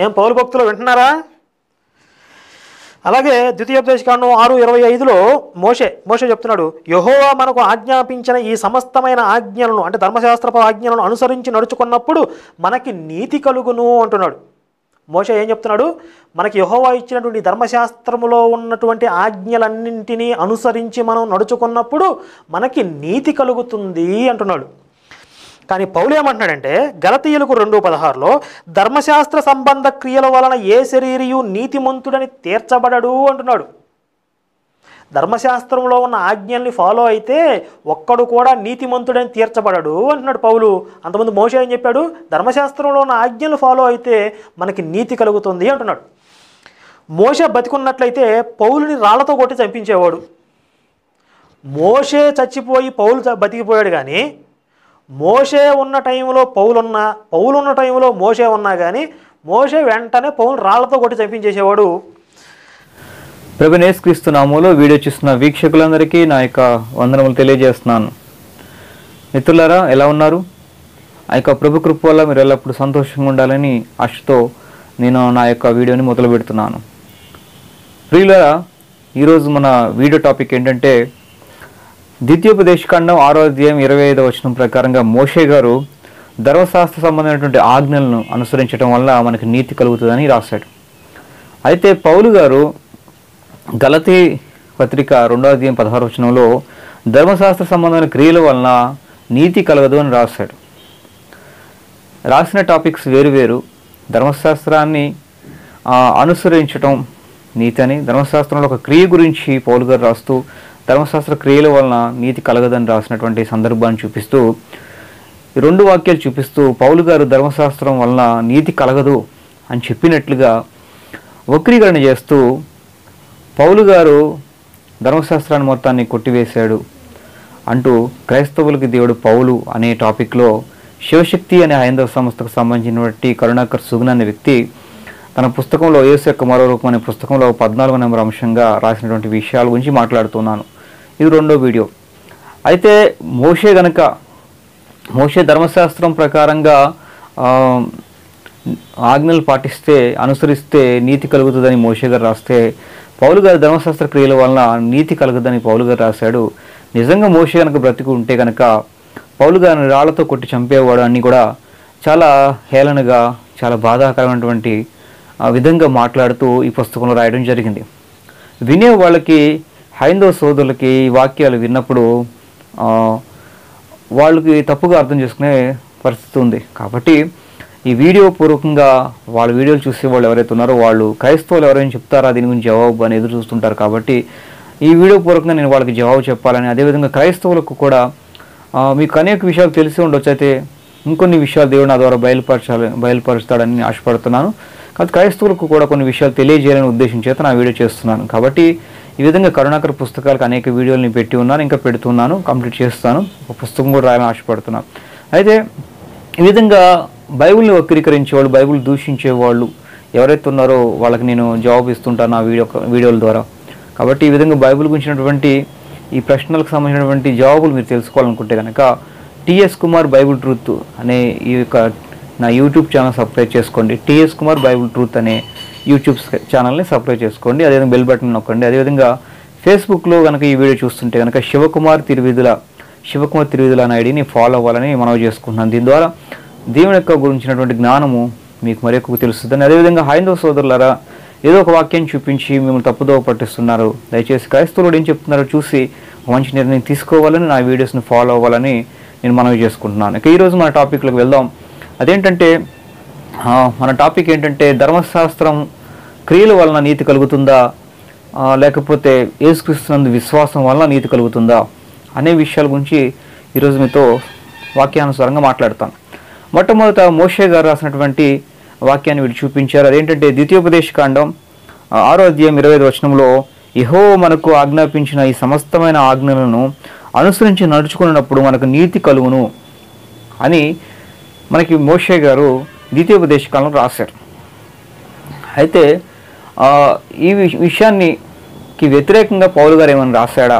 ఏం పౌలు భక్తులు వింటున్నారా? అలాగే ద్వితీయోపదేశకాండం 6:25లో మోషే చెప్తున్నాడు, యెహోవా మనకు ఆజ్ఞాపించిన ఈ సమస్తమైన ఆజ్ఞలను అంటే ధర్మశాస్త్రపు ఆజ్ఞలను అనుసరించి నడుచుకున్నప్పుడు మనకి నీతి కలుగును అంటున్నాడు. మోషే ఏం చెప్తున్నాడు? మనకి యెహోవా ఇచ్చినటువంటి ధర్మశాస్త్రములో ఉన్నటువంటి ఆజ్ఞలన్నింటినీ అనుసరించి మనం నడుచుకున్నప్పుడు మనకి నీతి కలుగుతుంది అంటున్నాడు. కానీ పౌలు ఏమంటున్నాడంటే గలతీయులకు 2:16లో ధర్మశాస్త్ర సంబంధ క్రియల వలన ఏ శరీరియు నీతిమంతుడని తీర్చబడడు అంటున్నాడు. ధర్మశాస్త్రంలో ఉన్న ఆజ్ఞల్ని ఫాలో అయితే ఒక్కడు కూడా నీతిమంతుడని తీర్చబడడు అంటున్నాడు పౌలు. అంతకుముందు మోషే ఏం చెప్పాడు? ధర్మశాస్త్రంలో ఉన్న ఆజ్ఞలు ఫాలో అయితే మనకి నీతి కలుగుతుంది అంటున్నాడు. మోషే బతికున్నట్లయితే పౌలుని రాళ్లతో కొట్టి చంపించేవాడు. మోషే చచ్చిపోయి పౌలు బతికిపోయాడు. కానీ మోషే ఉన్న టైంలో పౌలు ఉన్న టైంలో మోషే ఉన్నా కానీ మోషే వెంటనే పౌలు రాళ్లతో కొట్టి చంపించేసేవాడు. ప్రభువైన యేసుక్రీస్తు నామములో వీడియో చూస్తున్న వీక్షకులందరికీ నా యొక్క వందనములు తెలియజేస్తున్నాను. మిత్రులారా, ఎలా ఉన్నారు? ఆ యొక్క ప్రభు కృప వల్ల మీరు ఎల్లప్పుడూ సంతోషంగా ఉండాలని ఆశతో నేను నా యొక్క వీడియోని మొదలు పెడుతున్నాను. ప్రియులారా, ఈరోజు మన వీడియో టాపిక్ ఏంటంటే ద్వితీయోపదేశకాండం 6:25 ప్రకారంగా మోషే గారు ధర్మశాస్త్ర సంబంధమైనటువంటి ఆజ్ఞలను అనుసరించడం వల్ల మనకి నీతి కలుగుతుందని రాశాడు. అయితే పౌలు గారు గలతీ పత్రిక 2:16 ధర్మశాస్త్ర సంబంధమైన క్రియల వలన నీతి కలగదు అని రాశాడు. రాసిన టాపిక్స్ వేరు. ధర్మశాస్త్రాన్ని అనుసరించటం నీతి అని, ధర్మశాస్త్రంలో ఒక క్రియ గురించి పౌలు గారు రాస్తూ ధర్మశాస్త్ర క్రియల వలన నీతి కలగదని రాసినటువంటి సందర్భాన్ని చూపిస్తూ, ఈ 2 వాక్యాలు చూపిస్తూ పౌలు గారు ధర్మశాస్త్రం వలన నీతి కలగదు అని చెప్పినట్లుగా వక్రీకరణ చేస్తూ పౌలు గారు ధర్మశాస్త్రాన్ని మొత్తాన్ని కొట్టివేశాడు అంటూ క్రైస్తవులకి దేవుడు పౌలు అనే టాపిక్లో శివశక్తి అనే హైందవ సంస్థకు సంబంధించినటువంటి కరుణాకర్ సుగుణ అనే వ్యక్తి తన పుస్తకంలో యేసు యొక్క మరో రూపం అనే పుస్తకంలో 14వ నెంబర్ అంశంగా రాసినటువంటి విషయాల గురించి మాట్లాడుతున్నాను. ఇది 2వ వీడియో. అయితే మోషే ధర్మశాస్త్రం ప్రకారంగా ఆజ్ఞలు పాటిస్తే అనుసరిస్తే నీతి కలుగుతుందని మోషే గారు రాస్తే, పౌలు గారు ధర్మశాస్త్ర క్రియల వలన నీతి కలుగుతుందని పౌలు గారు రాశాడు. నిజంగా మోషే కనుక బ్రతికి ఉంటే కనుక పౌలు గారిని రాళ్లతో కొట్టి చంపేవాడు అని కూడా చాలా హేళనగా, చాలా బాధాకరమైనటువంటి విధంగా మాట్లాడుతూ ఈ పుస్తకంలో రాయడం జరిగింది. వినే వాళ్ళకి, హైందవ సోదరులకి ఈ వాక్యాలు విన్నప్పుడు వాళ్ళకి తప్పుగా అర్థం చేసుకునే పరిస్థితి ఉంది. కాబట్టి ఈ వీడియో పూర్వకంగా వాళ్ళ వీడియోలు చూసే వాళ్ళు ఎవరైతే ఉన్నారో వాళ్ళు క్రైస్తవులు ఎవరైనా చెప్తారా దీని గురించి జవాబు అని ఎదురు చూస్తుంటారు. కాబట్టి ఈ వీడియో పూర్వకంగా నేను వాళ్ళకి జవాబు చెప్పాలని, అదేవిధంగా క్రైస్తవులకు కూడా మీకు అనేక విషయాలు తెలిసి ఉండొచ్చు, అయితే ఇంకొన్ని విషయాలు దేవుడు నా ద్వారా బయలుపరుస్తాడని ఆశపడుతున్నాను. కాబట్టి క్రైస్తవులకు కూడా కొన్ని విషయాలు తెలియజేయాలని ఉద్దేశం చేత నా వీడియో చేస్తున్నాను. కాబట్టి ఈ విధంగా కరుణాకర్ పుస్తకాలకు అనేక వీడియోలు పెట్టి ఉన్నాను, ఇంకా పెడుతున్నాను, కంప్లీట్ చేస్తాను. ఒక పుస్తకం కూడా రాయాలని ఆశపడుతున్నాను. అయితే ఈ విధంగా బైబిల్ని వక్రీకరించేవాళ్ళు, బైబిల్ దూషించేవాళ్ళు ఎవరైతే ఉన్నారో వాళ్ళకి నేను జవాబు ఇస్తుంటాను నా వీడియోల ద్వారా. కాబట్టి ఈ విధంగా బైబిల్ గురించినటువంటి ఈ ప్రశ్నలకు సంబంధించినటువంటి జవాబులు మీరు తెలుసుకోవాలనుకుంటే కనుక టిఎస్ కుమార్ బైబిల్ ట్రూత్ అనే ఈ యొక్క నా యూట్యూబ్ ఛానల్ సబ్స్క్రైబ్ చేసుకోండి. టిఎస్ కుమార్ బైబిల్ ట్రూత్ అనే యూట్యూబ్ ఛానల్ని సబ్స్క్రైబ్ చేసుకోండి. అదేవిధంగా బెల్ బటన్ నొక్కండి. అదేవిధంగా ఫేస్బుక్లో కనుక ఈ వీడియో చూస్తుంటే కనుక శివకుమార్ తిరువిధుల అనే ఐడిని ఫాలో అవ్వాలని మనవి చేసుకుంటున్నాను. దీని ద్వారా దేవుని యొక్క గురించినటువంటి జ్ఞానము మీకు మరి ఎక్కువ తెలుస్తుందని. అదేవిధంగా హైందవ సోదరులారా, ఏదో ఒక వాక్యం చూపించి మిమ్మల్ని తప్పుదోవ పట్టిస్తున్నారు. దయచేసి క్రైస్తవులు ఏం చెప్తున్నారో చూసి మంచి నిర్ణయం తీసుకోవాలని, నా వీడియోస్ని ఫాలో అవ్వాలని నేను మనవి చేసుకుంటున్నాను. ఇక ఈరోజు మన టాపిక్లోకి వెళ్దాం. అదేంటంటే మన టాపిక్ ఏంటంటే ధర్మశాస్త్రం క్రియల వలన నీతి కలుగుతుందా, లేకపోతే యేసుక్రీస్తునందు విశ్వాసం వలన నీతి కలుగుతుందా అనే విషయాల గురించి ఈరోజు మీతో వాక్యానుసారంగా మాట్లాడతాను. మొట్టమొదట మోషే గారు రాసినటువంటి వాక్యాన్ని వీళ్ళు చూపించారు. అదేంటంటే ద్వితీయోపదేశకాండం 6:25 యెహోవా మనకు ఆజ్ఞాపించిన ఈ సమస్తమైన ఆజ్ఞలను అనుసరించి నడుచుకున్నప్పుడు మనకు నీతి కలుగును అని మనకి మోషే గారు ద్వితీయోపదేశకాండంలో రాశారు. అయితే ఈ విషయానికి వ్యతిరేకంగా పౌలు గారు ఏమైనా రాశాడా?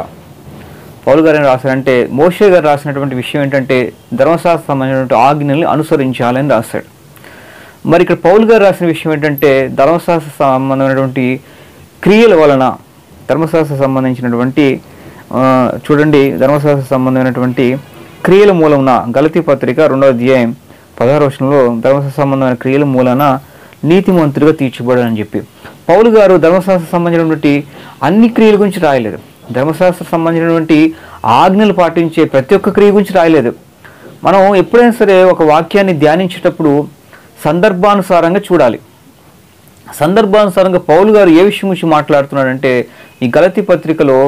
పౌలు గారు ఏం రాశారంటే మోషే గారు రాసినటువంటి విషయం ఏంటంటే ధర్మశాస్త్రం సంబంధించినటువంటి ఆజ్ఞల్ని అనుసరించాలని రాశాడు. మరి ఇక్కడ పౌలు గారు రాసిన విషయం ఏంటంటే ధర్మశాస్త్ర సంబంధమైనటువంటి క్రియల వలన, ధర్మశాస్త్ర సంబంధించినటువంటి చూడండి, ధర్మశాస్త్ర సంబంధమైనటువంటి క్రియల మూలమున, గలతీ పత్రిక 2వ అధ్యాయం 16వ వచనంలో ధర్మశాస్త్ర సంబంధమైన క్రియల మూలన నీతిమంతుడిగా తీర్చబడాలని చెప్పి పౌలు గారు ధర్మశాస్త్ర సంబంధించినటువంటి అన్ని క్రియల గురించి రాయలేదు. ధర్మశాస్త్ర సంబంధించినటువంటి ఆజ్ఞలు పాటించే ప్రతి ఒక్క క్రియ గురించి రాయలేదు. మనం ఎప్పుడైనా సరే ఒక వాక్యాన్ని ధ్యానించేటప్పుడు సందర్భానుసారంగా చూడాలి. సందర్భానుసారంగా పౌలు గారు ఏ విషయం గురించి మాట్లాడుతున్నాడంటే ఈ గలతీ పత్రికలో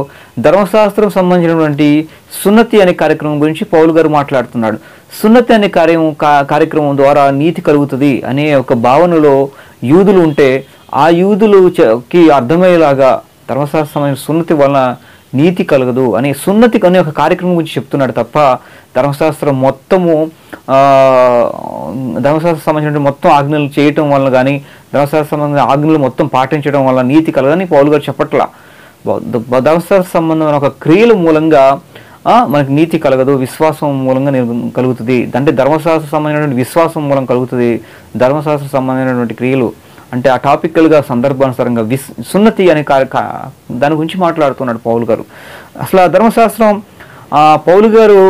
ధర్మశాస్త్రం సంబంధించినటువంటి సున్నతి అనే కార్యక్రమం గురించి పౌలు గారు మాట్లాడుతున్నాడు. సున్నతి అనే కార్యక్రమం ద్వారా నీతి కలుగుతుంది అనే ఒక భావనలో యూదులు ఉంటే ఆ యూదులకి అర్థమయ్యేలాగా ధర్మశాస్త్రం సంబంధించిన సున్నతి వలన నీతి కలగదు అని సున్నతి అనే ఒక కార్యక్రమం గురించి చెప్తున్నాడు తప్ప ధర్మశాస్త్రం మొత్తము ధర్మశాస్త్రం సంబంధించిన మొత్తం ఆజ్ఞలు చేయటం వలన కానీ ధర్మశాస్త్ర సంబంధించిన ఆజ్ఞలు మొత్తం పాటించడం వల్ల నీతి కలగదని పౌలు గారు చెప్పట్లా. ధర్మశాస్త్ర సంబంధమైన ఒక క్రియల మూలంగా మనకి నీతి కలగదు, విశ్వాసం మూలంగా కలుగుతుంది. అంటే ధర్మశాస్త్ర సంబంధించినటువంటి విశ్వాసం మూలం కలుగుతుంది. ధర్మశాస్త్ర సంబంధించినటువంటి క్రియలు అంటే ఆ టాపికల్గా సందర్భానుసారంగా సున్నతి అనే దాని గురించి మాట్లాడుతున్నాడు పౌలు గారు. అసలు ఆ ధర్మశాస్త్రం పౌలు గారు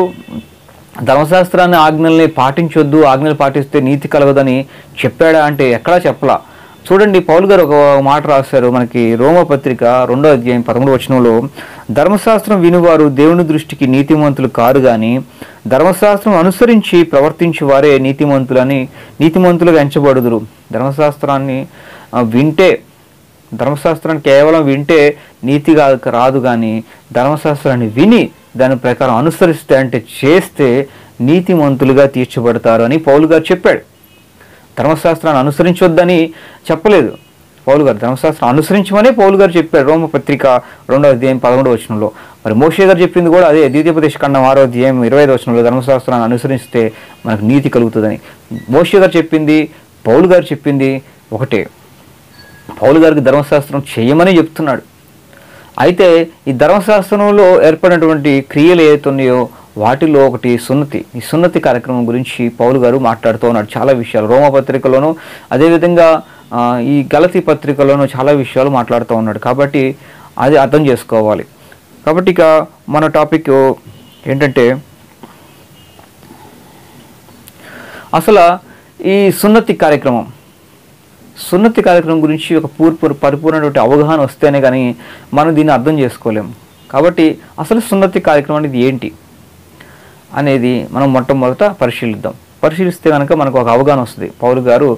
ధర్మశాస్త్రాన్ని ఆజ్ఞల్ని పాటించొద్దు, ఆజ్ఞలు పాటిస్తే నీతి కలగదని చెప్పాడా అంటే ఎక్కడా చెప్పలా. చూడండి, పౌలు గారు ఒక మాట రాశారు మనకి రోమపత్రిక 2వ అధ్యాయం 13వ వచనంలో, ధర్మశాస్త్రం వినువారు దేవుని దృష్టికి నీతిమంతులు కారు కానీ ధర్మశాస్త్రం అనుసరించి ప్రవర్తించి వారే నీతిమంతులుగా ఎంచబడుదురు. ధర్మశాస్త్రాన్ని వింటే, ధర్మశాస్త్రాన్ని కేవలం వింటే నీతిగా రాదు, కానీ ధర్మశాస్త్రాన్ని విని దాని ప్రకారం అనుసరిస్తే అంటే చేస్తే నీతిమంతులుగా తీర్చబడతారు అని పౌలు గారు చెప్పాడు. ధర్మశాస్త్రాన్ని అనుసరించొద్దని చెప్పలేదు పౌలు గారు, ధర్మశాస్త్రం అనుసరించమనే పౌలు గారు చెప్పారు రోమపత్రిక 2వ అధ్యాయం 11వ వచనంలో. మరి మోషే గారు చెప్పింది కూడా అదే, ద్వితీయోపదేశకాండం 6వ అధ్యాయం 25వ వచనంలో ధర్మశాస్త్రాన్ని అనుసరిస్తే మనకు నీతి కలుగుతుందని. మోషే గారు చెప్పింది, పౌలు గారు చెప్పింది ఒకటే. పౌలు గారికి ధర్మశాస్త్రం చేయమని చెప్తున్నాడు. అయితే ఈ ధర్మశాస్త్రంలో ఏర్పడినటువంటి క్రియలు ఏవైతున్నాయో వాటిలో ఒకటి సున్నతి. ఈ సున్నతి కార్యక్రమం గురించి పౌలు గారు మాట్లాడుతూ ఉన్నాడు చాలా విషయాలు. రోమపత్రికలోనూ అదేవిధంగా ఈ గలతీ పత్రికలోనూ చాలా విషయాలు మాట్లాడుతూ ఉన్నాడు. కాబట్టి అది అర్థం చేసుకోవాలి. కాబట్టి ఇక మన టాపిక్ ఏంటంటే అసలు ఈ సున్నతి కార్యక్రమం గురించి ఒక పరిపూర్ణటువంటి అవగాహన వస్తేనే కానీ మనం దీన్ని అర్థం చేసుకోలేము. కాబట్టి అసలు సున్నతి కార్యక్రమం అనేది ఏంటి అనేది మనం మొట్టమొదట పరిశీలిస్తే కనుక మనకు ఒక అవగాహన వస్తుంది. పౌలు గారు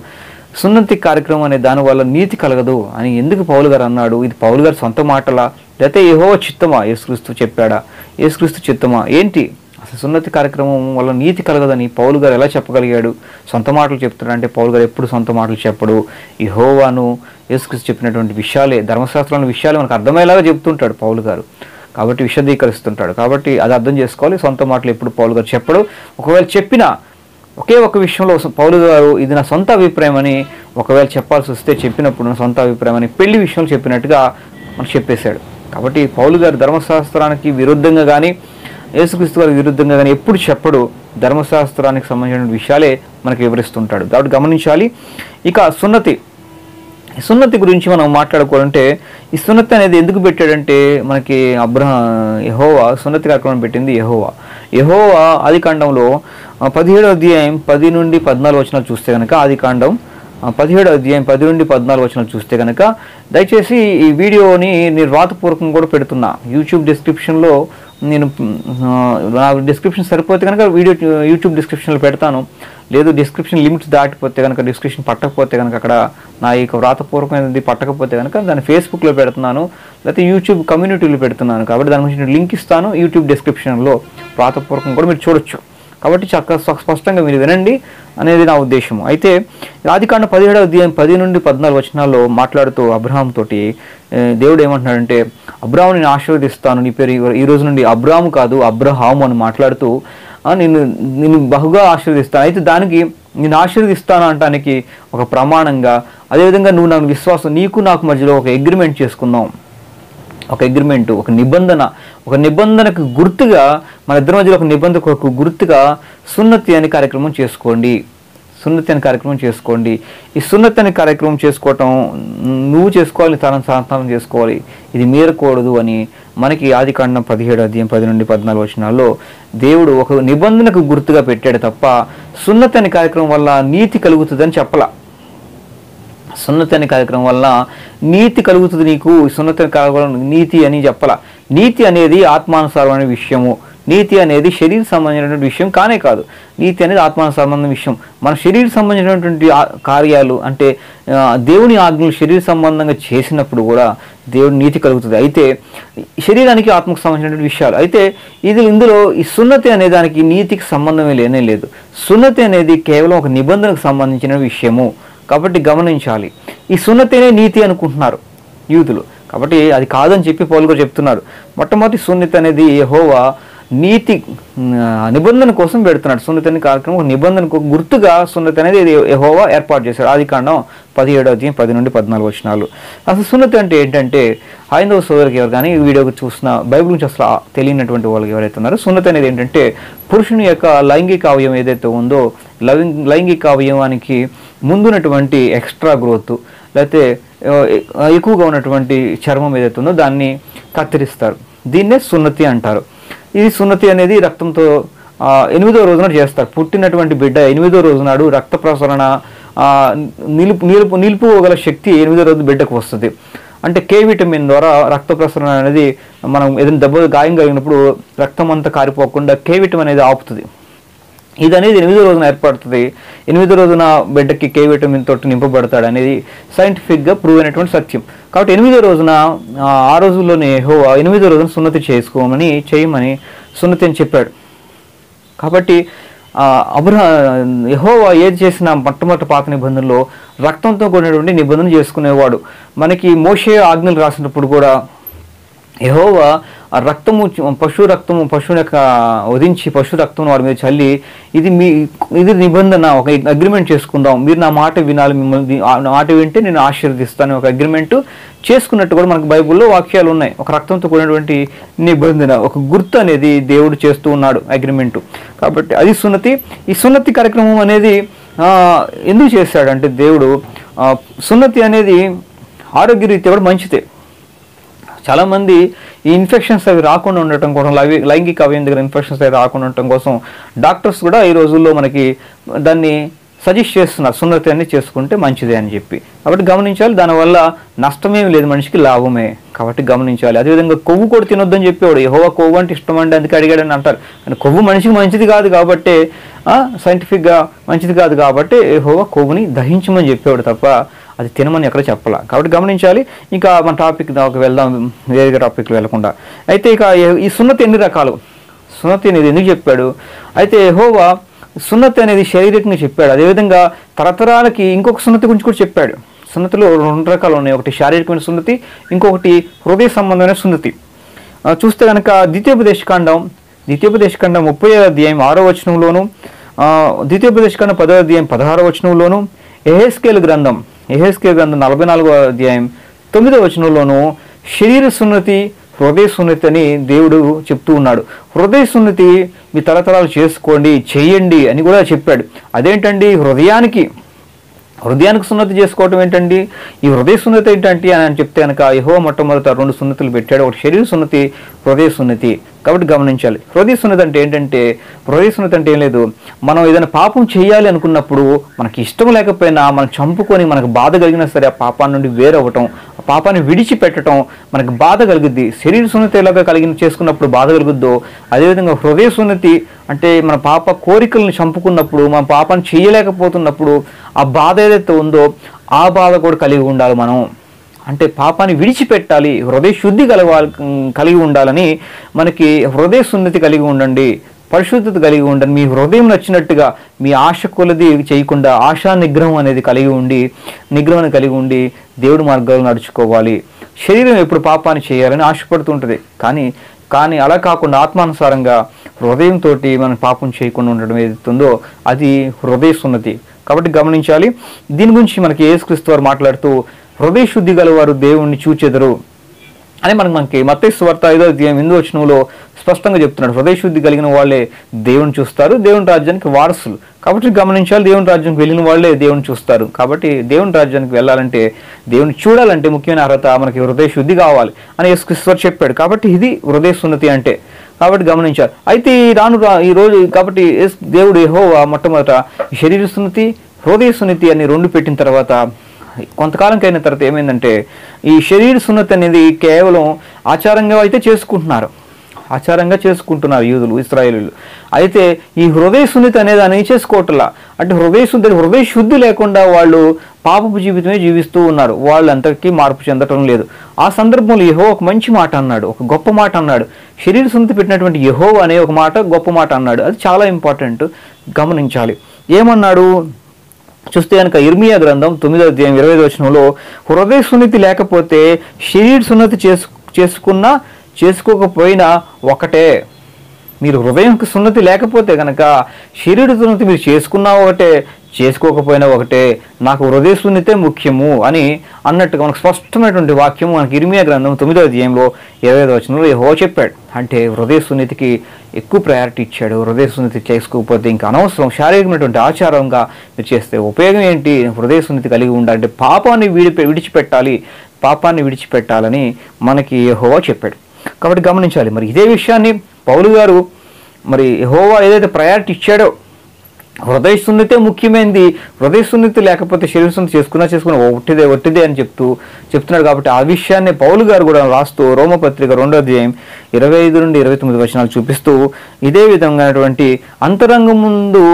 సున్నతి కార్యక్రమం అనే దానివల్ల నీతి కలగదు అని ఎందుకు పౌలు గారు అన్నాడు? ఇది పౌలు గారు సొంత మాటలా, లేకపోతే యెహోవా చిత్తమా, యేసుక్రీస్తు చెప్పాడా, యేసుక్రీస్తు చిత్తమా ఏంటి? అసలు సున్నతి కార్యక్రమం వల్ల నీతి కలగదని పౌలు గారు ఎలా చెప్పగలిగాడు? సొంత మాటలు చెప్తాడంటే పౌలు గారు ఎప్పుడు సొంత మాటలు చెప్పడు. యెహోవాను యేసుక్రీస్తు చెప్పినటువంటి విషయాలే, ధర్మశాస్త్రంలోని విషయాలే మనకు అర్థమయ్యేలాగా చెప్తుంటాడు పౌలు గారు. కాబట్టి విశదీకరిస్తుంటాడు. కాబట్టి అది అర్థం చేసుకోవాలి. సొంత మాటలు ఎప్పుడు పౌలు గారు చెప్పడు. ఒకవేళ చెప్పినా ఒకే ఒక విషయంలో పౌలు గారు ఇది నా సొంత అభిప్రాయం అని ఒకవేళ చెప్పాల్సి వస్తే చెప్పినప్పుడు నా సొంత అభిప్రాయం అని పెళ్లి విషయంలో చెప్పినట్టుగా మనకు చెప్పేశాడు. కాబట్టి పౌలు గారు ధర్మశాస్త్రానికి విరుద్ధంగా కానీ యేసుక్రీస్తు గారికి విరుద్ధంగా కానీ ఎప్పుడు చెప్పడు. ధర్మశాస్త్రానికి సంబంధించిన విషయాలే మనకు వివరిస్తుంటాడు. కాబట్టి గమనించాలి. ఇక సున్నతి గురించి మనం మాట్లాడుకోవాలంటే ఈ సున్నతి అనేది ఎందుకు పెట్టాడంటే మనకి యెహోవా సున్నతి కార్యక్రమం పెట్టింది. యెహోవా ఆదికాండంలో 17వ అధ్యాయం 10 నుండి 14 వచనాలు చూస్తే కనుక, ఆదికాండం 17వ అధ్యాయం 10 నుండి 14 వచనాలు చూస్తే కనుక, దయచేసి ఈ వీడియోని నేను వ్రాతపూర్వకంగా కూడా పెడుతున్నా. యూట్యూబ్ డిస్క్రిప్షన్లో నేను నా డిస్క్రిప్షన్ సరిపోతే కనుక యూట్యూబ్ డిస్క్రిప్షన్లో పెడతాను. లేదు డిస్క్రిప్షన్ లిమిట్స్ దాటిపోతే కనుక, డిస్క్రిప్షన్ పట్టకపోతే కనుక, అక్కడ నా ఈ వ్రాతపూర్వకమైనది పట్టకపోతే కనుక దాన్ని ఫేస్బుక్లో పెడుతున్నాను, లేకపోతే యూట్యూబ్ కమ్యూనిటీలో పెడుతున్నాను. కాబట్టి దాని గురించి లింక్ ఇస్తాను యూట్యూబ్ డిస్క్రిప్షన్లో, వ్రాతపూర్వకం కూడా మీరు చూడొచ్చు. కాబట్టి చక్కగా స్పష్టంగా మీరు వినండి అనేది నా ఉద్దేశం. అయితే ఆదికాండం 17వ అధ్యాయం 10 నుండి 14 వచనాల్లో మాట్లాడుతూ అబ్రహాం తోటి దేవుడు ఏమంటున్నాడంటే, అబ్రాహాముని నేను ఆశీర్వదిస్తాను, నీ పేరు ఈ రోజు నుండి అబ్రాహాము కాదు అబ్రహాము అని మాట్లాడుతూ నేను బహుగా ఆశీర్వదిస్తాను. అయితే దానికి నేను ఆశీర్వదిస్తాను అనటానికి ఒక ప్రమాణంగా, అదేవిధంగా నువ్వు నాకు విశ్వాసం, నీకు నాకు మధ్యలో ఒక అగ్రిమెంట్ చేసుకుందాం. ఒక అగ్రిమెంట్, ఒక నిబంధనకు గుర్తుగా, మన ఇద్దరి మధ్యలో ఒక నిబంధనకు గుర్తుగా సున్నతి అనే కార్యక్రమం చేసుకోండి. సున్నతి అనే కార్యక్రమం చేసుకోండి. ఈ సున్నతి అనే కార్యక్రమం చేసుకోవటం నువ్వు చేసుకోవాలి, తన సంతానం చేసుకోవాలి, ఇది మీరకూడదు అని మనకి ఆదికాండం 17:10-14 దేవుడు ఒక నిబంధనకు గుర్తుగా పెట్టాడు తప్ప సున్నతి అనే కార్యక్రమం వల్ల నీతి కలుగుతుందని చెప్పలా. సున్నతి అనే కార్యక్రమం వల్ల నీతి కలుగుతుంది నీకు, సున్నతి అనే కార్యక్రమం నీతి అని చెప్పలా. నీతి అనేది ఆత్మానుసారమైన విషయము, నీతి అనేది శరీర సంబంధించినటువంటి విషయం కానే కాదు. నీతి అనేది ఆత్మానుసారమైన విషయం. మన శరీర సంబంధించినటువంటి కార్యాలు అంటే దేవుని ఆజ్ఞలు శరీర సంబంధంగా చేసినప్పుడు కూడా దేవుడి నీతి కలుగుతుంది. అయితే శరీరానికి ఆత్మకు సంబంధించినటువంటి విషయాలు అయితే ఇందులో ఈ సున్నతి అనే దానికి నీతికి సంబంధమే లేనే లేదు. సున్నతి అనేది కేవలం ఒక నిబంధనకు సంబంధించిన విషయము. కాబట్టి గమనించాలి, ఈ సున్నతినే నీతి అనుకుంటున్నారు యూదులు. కాబట్టి అది కాదని చెప్పి పౌలు గారు చెప్తున్నారు. మొట్టమొదటి సున్నతి అనేది యెహోవా నీతి నిబంధన కోసం పెడుతున్నాడు. సున్నతి అనే కార్యక్రమం ఒక నిబంధనకు గుర్తుగా సున్నతి అనేది యెహోవా ఏర్పాటు చేశాడు. ఆదికాండం 17:10-14. అసలు సున్నతి అంటే ఏంటంటే హైందవ సోదరులకు ఎవరు కానీ ఈ వీడియోకి చూసిన బైబిల్ నుంచి అసలు తెలియనటువంటి వాళ్ళకి ఎవరైతే ఉన్నారో, సున్నతి అనేది ఏంటంటే పురుషుని యొక్క లైంగిక అవయవం ఏదైతే ఉందో లైంగిక అవయవానికి ముందున్నటువంటి ఎక్స్ట్రా గ్రోత్ లేకపోతే ఎక్కువగా ఉన్నటువంటి చర్మం ఏదైతే ఉందో దాన్ని కత్తిరిస్తారు. దీన్నే సున్నతి అంటారు. ఇది సున్నతి అనేది రక్తంతో 8వ రోజున చేస్తారు. పుట్టినటువంటి బిడ్డ 8వ రోజు నాడు రక్త ప్రసరణ నిలుపుగల శక్తి 8వ రోజు బిడ్డకు వస్తుంది. అంటే కే విటమిన్ ద్వారా రక్త ప్రసరణ అనేది మనం ఏదైనా దెబ్బ గాయం కలిగినప్పుడు రక్తం అంతా కారిపోకుండా కే విటమిన్ అనేది ఆపుతుంది. ఇది అనేది 8వ రోజున ఏర్పడుతుంది. 8వ రోజున బిడ్డకి కే విటమిన్ తోటి నింపబడతాడు అనేది సైంటిఫిక్గా ప్రూవ్ అయినటువంటి సత్యం. కాబట్టి 8వ రోజున ఆ రోజుల్లోనే యెహోవా 8వ రోజున సున్నతి చేయమని సున్నతి అని చెప్పాడు. కాబట్టి యెహోవా ఏది చేసిన మొట్టమొదటి పాత నిబంధనలో రక్తంతో కూడినటువంటి నిబంధన చేసుకునేవాడు. మనకి మోషే ఆజ్ఞలు రాసినప్పుడు కూడా యెహోవా ఆ రక్తము పశువుని యొక్క వధించి పశు రక్తం వారి మీద చల్లి ఇది నిబంధన, ఒక అగ్రిమెంట్ చేసుకుందాం, మీరు నా మాట వినాలి, మిమ్మల్ని మాట వింటే నేను ఆశీర్వదిస్తాను, ఒక అగ్రిమెంట్ చేసుకున్నట్టు కూడా మనకు బైబిల్లో వాక్యాలు ఉన్నాయి. ఒక రక్తంతో కూడినటువంటి నిబంధన, ఒక గుర్తు అనేది దేవుడు చేస్తూ ఉన్నాడు అగ్రిమెంటు. కాబట్టి అది సున్నతి. ఈ సున్నతి కార్యక్రమం అనేది ఎందుకు చేశాడంటే దేవుడు సున్నతి అనేది ఆరోగ్యరీత్యా కూడా మంచిదే. చాలామంది ఈ ఇన్ఫెక్షన్స్ అవి రాకుండా ఉండటం కోసం లైంగిక అవయవం దగ్గర ఇన్ఫెక్షన్స్ అవి రాకుండా ఉండటం కోసం డాక్టర్స్ కూడా ఈ రోజుల్లో మనకి దాన్ని సజెస్ట్ చేస్తున్నారు, సున్నతి అన్ని చేసుకుంటే మంచిదే అని చెప్పి. కాబట్టి గమనించాలి, దానివల్ల నష్టమేమి లేదు, మనిషికి లాభమే. కాబట్టి గమనించాలి. అదేవిధంగా కొవ్వు కూడా తినొద్దని చెప్పేవాడు. యెహోవా కొవ్వు అంటే ఇష్టం అండి అందుకే అడిగాడని అంటారు. కానీ కొవ్వు మనిషికి మంచిది కాదు కాబట్టి, సైంటిఫిక్గా మంచిది కాదు కాబట్టి యెహోవా కొవ్వుని దహించమని చెప్పేవాడు తప్ప అది తినమని ఎక్కడ చెప్పాల. కాబట్టి గమనించాలి. ఇంకా మన టాపిక్ దాకా వెళ్దాం, వేరే టాపిక్లు వెళ్లకుండా. అయితే ఇక ఈ సున్నతి ఎన్ని రకాలు, సున్నతి అనేది ఎందుకు చెప్పాడు? అయితే యెహోవా సున్నతి అనేది శారీరకంగా చెప్పాడు. అదేవిధంగా తరతరాలకి ఇంకొక సున్నతి గురించి కూడా చెప్పాడు. సున్నతిలో 2 రకాలు ఉన్నాయి. ఒకటి శారీరకమైన సున్నతి, ఇంకొకటి హృదయ సంబంధమైన సున్నతి. చూస్తే కనుక ద్వితీయోపదేశకాండం 30వ అధ్యాయం 6వ వచనంలోను, ద్వితీయోపదేశకాండం 10వ అధ్యాయం 16వ వచనంలోను, యెహెజ్కేలు గ్రంథం 44వ అధ్యాయం 9వ వచనంలోను శరీర సున్నతి హృదయ సున్నతి అని దేవుడు చెప్తూ ఉన్నాడు. హృదయ సున్నతి మీ తరతరాలు చేసుకోండి, చెయ్యండి అని కూడా చెప్పాడు. అదేంటండి హృదయానికి సున్నతి చేసుకోవటం ఏంటండి? ఈ హృదయ సున్నతి ఏంటంటే అని చెప్తే కనుక యెహోవా మొట్టమొదట 2 సున్నతులు పెట్టాడు. ఒకటి శరీర సున్నతి, హృదయ సున్నతి. కాబట్టి గమనించాలి. హృదయ సున్నతి అంటే ఏంటంటే, హృదయ సున్నతి అంటే ఏం లేదు, మనం ఏదైనా పాపం చేయాలి అనుకున్నప్పుడు మనకి ఇష్టం లేకపోయినా మనం చంపుకొని మనకు బాధ కలిగినా సరే ఆ పాపాన్ని నుండి వేరవ్వటం, ఆ పాపాన్ని విడిచిపెట్టడం మనకు బాధ కలుగుద్ది. శరీర సున్నతి ఎలాగా చేసుకున్నప్పుడు బాధ కలుగుద్దో అదేవిధంగా హృదయ సున్నతి అంటే మన పాప కోరికలను చంపుకున్నప్పుడు, మన పాపాన్ని చేయలేకపోతున్నప్పుడు ఆ బాధ ఏదైతే ఉందో ఆ బాధ కూడా కలిగి ఉండాలి మనం. అంటే పాపాన్ని విడిచిపెట్టాలి, హృదయ శుద్ధి కలిగి ఉండాలని మనకి హృదయ సున్నతి కలిగి ఉండండి, పరిశుద్ధత కలిగి ఉండండి. మీ హృదయం నచ్చినట్టుగా మీ ఆశ కొలది చేయకుండా ఆశా నిగ్రహం అనేది కలిగి ఉండి దేవుడి మార్గాలు నడుచుకోవాలి. శరీరం ఎప్పుడు పాపాన్ని చేయాలని ఆశపడుతుంటుంది, కానీ అలా కాకుండా ఆత్మానుసారంగా హృదయంతో మనం పాపం చేయకుండా ఉండడం ఏదైతుందో అది హృదయ సున్నతి. కాబట్టి గమనించాలి. దీని గురించి మనకి యేసుక్రీస్తు వారు మాట్లాడుతూ హృదయ శుద్ధి గలవారు దేవుణ్ణి చూచెదరు అని మనకి మత్తయి సువార్త 5వ అధ్యాయం 8వ వచనంలో స్పష్టంగా చెప్తున్నాడు. హృదయ శుద్ధి కలిగిన వాళ్ళే దేవుని చూస్తారు, దేవుని రాజ్యానికి వారసులు. కాబట్టి గమనించాలి, దేవుని రాజ్యానికి వెళ్ళిన వాళ్ళే దేవుని చూస్తారు. కాబట్టి దేవుని రాజ్యానికి వెళ్ళాలంటే, దేవుని చూడాలంటే ముఖ్యమైన అర్హత మనకి హృదయ శుద్ధి కావాలి అని యేసుక్రీస్తు చెప్పాడు. కాబట్టి ఇది హృదయ సున్నతి అంటే. కాబట్టి గమనించాలి. అయితే ఈ రోజు కాబట్టి దేవుడు యెహోవా మొట్టమొదట శరీర సున్నతి, హృదయ సున్నతి అని రెండు పెట్టిన తర్వాత కొంతకాలంకి అయిన తర్వాత ఏమైందంటే, ఈ శరీర సున్నతి అనేది కేవలం ఆచారంగా అయితే ఆచారంగా చేసుకుంటున్నారు యూదులు, ఇశ్రాయేలీయులు. అయితే ఈ హృదయ సున్నతి అనేది అని చేసుకోవట్లా. అంటే హృదయ శుద్ధి లేకుండా వాళ్ళు పాపపు జీవితమే జీవిస్తూ ఉన్నారు. వాళ్ళంతకీ మార్పు చెందటం లేదు. ఆ సందర్భంలో యెహోవా ఒక మంచి మాట అన్నాడు, ఒక గొప్ప మాట అన్నాడు. శరీర సున్నతి పెట్టినటువంటి యెహోవా అనే ఒక మాట, గొప్ప మాట అన్నాడు. అది చాలా ఇంపార్టెంట్, గమనించాలి. ఏమన్నాడు చూస్తే కనుక ఇర్మియా గ్రంథం 9వ అధ్యాయం 25వ వచనంలో, హృదయ సున్నతి లేకపోతే శరీర సున్నతి చేసుకున్నా చేసుకోకపోయినా ఒకటే. మీరు హృదయంకి సున్నతి లేకపోతే కనుక శరీర సున్నతి మీరు చేసుకున్నా ఒకటే, చేసుకోకపోయినా ఒకటే, నాకు హృదయ సున్నతే ముఖ్యము అని అన్నట్టుగా మనకు స్పష్టమైనటువంటి వాక్యము మనకి ఇర్మియా గ్రంథం 9వ అధ్యాయంలో 25వ వచనంలో యెహోవా చెప్పాడు. అంటే హృదయ సున్నతికి ఎక్కువ ప్రయారిటీ ఇచ్చాడు. హృదయ సున్నతి చేసుకోకపోతే ఇంకా అనవసరం, శారీరకమైనటువంటి ఆచారంగా మీరు చేస్తే ఉపయోగం ఏంటి? హృదయ సున్నతి కలిగి ఉండాలంటే పాపాన్ని విడిచిపెట్టాలని మనకి యెహోవా చెప్పాడు. కాబట్టి గమనించాలి. మరి ఇదే విషయాన్ని పౌలు గారు మరి యెహోవా ఏదైతే ప్రయారిటీ ఇచ్చాడో, హృదయ సున్నతే ముఖ్యమైనది, హృదయ సున్నతి లేకపోతే శరీర సున్నతి చేసుకున్నా ఒట్టిదే అని చెప్తున్నాడు. కాబట్టి ఆ విషయాన్ని పౌలు గారు కూడా రాస్తూ రోమపత్రిక 2వ అధ్యాయం 25 నుండి 29 వచనాలు చూపిస్తూ ఇదే విధంగాటువంటి అంతరంగం ముందు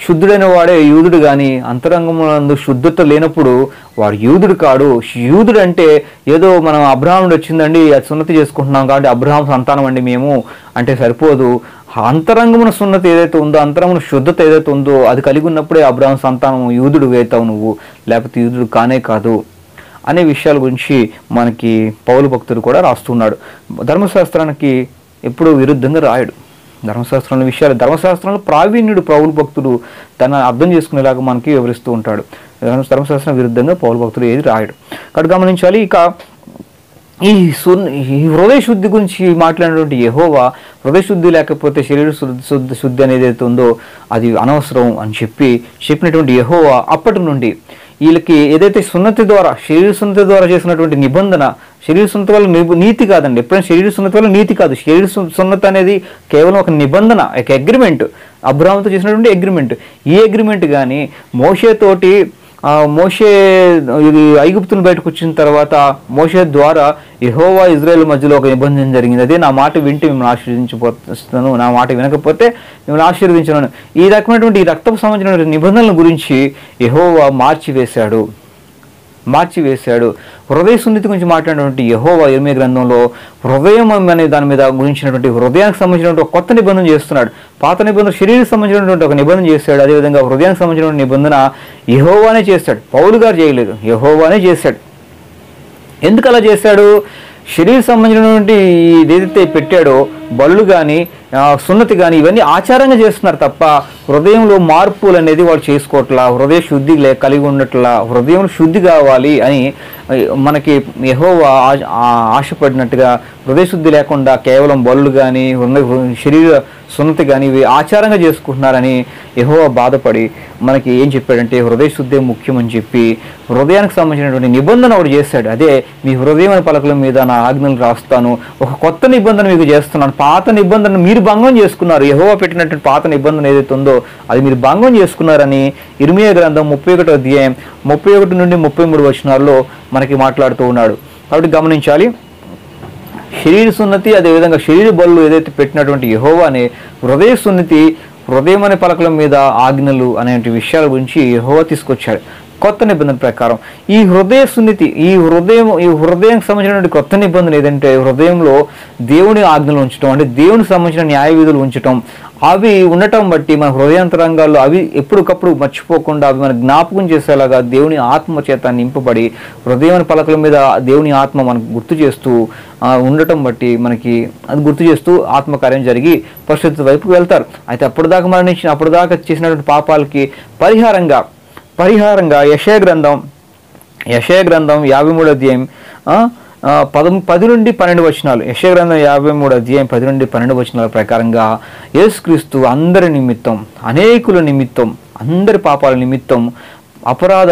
శుద్ధుడైన వాడే యూదుడు కానీ అంతరంగమునందు శుద్ధత లేనప్పుడు వాడు యూదుడు కాడు. యూదుడు అంటే ఏదో మనం అబ్రహాముడు వచ్చిందండి అది సున్నతి చేసుకుంటున్నాం కాబట్టి అబ్రహాం సంతానం అండి మేము అంటే సరిపోదు. అంతరంగమున సున్నతి ఏదైతే ఉందో, అంతరంగమున శుద్ధత ఏదైతే ఉందో అది కలిగి ఉన్నప్పుడే అబ్రహాం సంతానం యూదుడు అవుతావు నువ్వు, లేకపోతే యూదుడు కానే కాదు అనే విషయాల గురించి మనకి పౌలు భక్తుడు కూడా రాస్తున్నాడు. ధర్మశాస్త్రానికి ఎప్పుడూ విరుద్ధంగా రాయడు. ధర్మశాస్త్రంలో ప్రావీణ్యుడు పౌలు భక్తుడు తన అర్థం చేసుకునేలాగా మనకి వివరిస్తూ ఉంటాడు. ధర్మశాస్త్రం విరుద్ధంగా పౌలు భక్తుడు ఏది రాయడు. కాబట్టి గమనించాలి. ఇక ఈ హృదయ శుద్ధి గురించి మాట్లాడినటువంటి యెహోవా హృదయ శుద్ధి లేకపోతే శరీర శుద్ధి అనేది ఏదైతే ఉందో అది అనవసరం అని చెప్పినటువంటి యెహోవా అప్పటి నుండి వీళ్ళకి ఏదైతే సున్నతి ద్వారా శరీర సున్నతి ద్వారా చేసినటువంటి నిబంధన, శరీర సున్నతి వల్ల నీతి కాదండి. ఎప్పుడైనా శరీర సున్నతి వల్ల నీతి కాదు. శరీర సున్నతి అనేది కేవలం ఒక నిబంధన, ఒక అగ్రిమెంట్, అబ్రహాముతో చేసినటువంటి అగ్రిమెంట్. ఈ అగ్రిమెంట్ కానీ మోషే ఇది ఐగుప్తును బయటకు వచ్చిన తర్వాత మోషే ద్వారా యెహోవా ఇజ్రాయేల్ మధ్యలో ఒక నిబంధన జరిగింది. అదే నా మాట వింటే మిమ్మల్ని ఆశీర్వదించిపోతాను, నా మాట వినకపోతే మిమ్మల్ని ఆశీర్వదించను. ఈ రకమైనటువంటి ఈ రక్తపు సంబంధించిన నిబంధనల గురించి యెహోవా మార్చివేశాడు. హృదయ సున్నతి గురించి మాట్లాడినటువంటి యెహోవా ఇర్మియా గ్రంథంలో హృదయం అనే దాని మీద గురించినటువంటి హృదయానికి సంబంధించినటువంటి ఒక కొత్త నిబంధన చేస్తున్నాడు. పాత నిబంధన శరీరానికి సంబంధించినటువంటి ఒక నిబంధన చేశాడు. అదేవిధంగా హృదయానికి సంబంధించినటువంటి నిబంధన యెహోవానే చేస్తాడు, పౌలు గారు చేయలేదు, యెహోవానే చేశాడు. ఎందుకు అలా చేశాడు? శరీర సంబంధించినటువంటి ఏదైతే పెట్టాడో బళ్ళు కానీ సున్నతి కానీ ఇవన్నీ ఆచారంగా చేస్తున్నారు తప్ప హృదయంలో మార్పులు అనేది వాళ్ళు చేసుకోవట్లా, హృదయ శుద్ధి కలిగి ఉండట్లా. హృదయం శుద్ధి కావాలి అని మనకి యెహోవా ఆశపడినట్టుగా హృదయ శుద్ధి లేకుండా కేవలం బళ్ళు కానీ శరీర సున్నతి కానీ ఇవి ఆచారంగా చేసుకుంటున్నారని యెహోవా బాధపడి మనకి ఏం చెప్పాడంటే హృదయ శుద్ధి ముఖ్యం అని చెప్పి హృదయానికి సంబంధించినటువంటి నిబంధన ఒకటి చేశాడు. అదే మీ హృదయం పలకల మీద నా ఆజ్ఞలు రాస్తాను, ఒక కొత్త నిబంధన మీకు చేస్తున్నాను. పాత నిబంధనను మీరు భంగం చేసుకున్నారు. యెహోవా పెట్టినటువంటి పాత నిబంధన ఏదైతే ఉందో అది మీరు భంగం చేసుకున్నారని ఇర్మియా గ్రంథం 31వ అధ్యాయం 31 నుండి 33 వచనాల్లో మనకి మాట్లాడుతూ ఉన్నాడు. కాబట్టి గమనించాలి. శరీర సున్నతి అదేవిధంగా శరీర బలు ఏదైతే పెట్టినటువంటి యెహోవానే హృదయ సున్నతి, హృదయం అనే పలకల మీద ఆజ్ఞలు అనే విషయాల గురించి యెహోవా తీసుకొచ్చాడు. కొత్త నిబంధన ప్రకారం ఈ హృదయ సున్నతి ఈ హృదయానికి సంబంధించినటువంటి కొత్త నిబంధన ఏదంటే హృదయంలో దేవుని ఆజ్ఞలు ఉంచడం, అంటే దేవునికి సంబంధించిన న్యాయ విధులు ఉంచడం, అవి ఉండటం బట్టి మన హృదయాంతరంగాల్లో అవి ఎప్పటికప్పుడు మర్చిపోకుండా అవి మన జ్ఞాపకం చేసేలాగా దేవుని ఆత్మ చేత నింపబడి హృదయం పలకల మీద దేవుని ఆత్మ మనకు గుర్తు చేస్తూ ఉండటం బట్టి మనకి అది గుర్తు చేస్తూ ఆత్మకార్యం జరిగి పరిశుద్ధత వైపుకు వెళ్తారు. అయితే అప్పటిదాకా చేసినటువంటి పాపాలకి పరిహారంగా యెషయా గ్రంథం 53వ అధ్యాయం 10 నుండి 12 వచనాలు, యెషయా గ్రంథం 53 అధ్యాయం 10 నుండి 12 వచనాల ప్రకారంగా యేసుక్రీస్తు అందరి నిమిత్తం, అనేకుల నిమిత్తం, అందరి పాపాల నిమిత్తం అపరాధ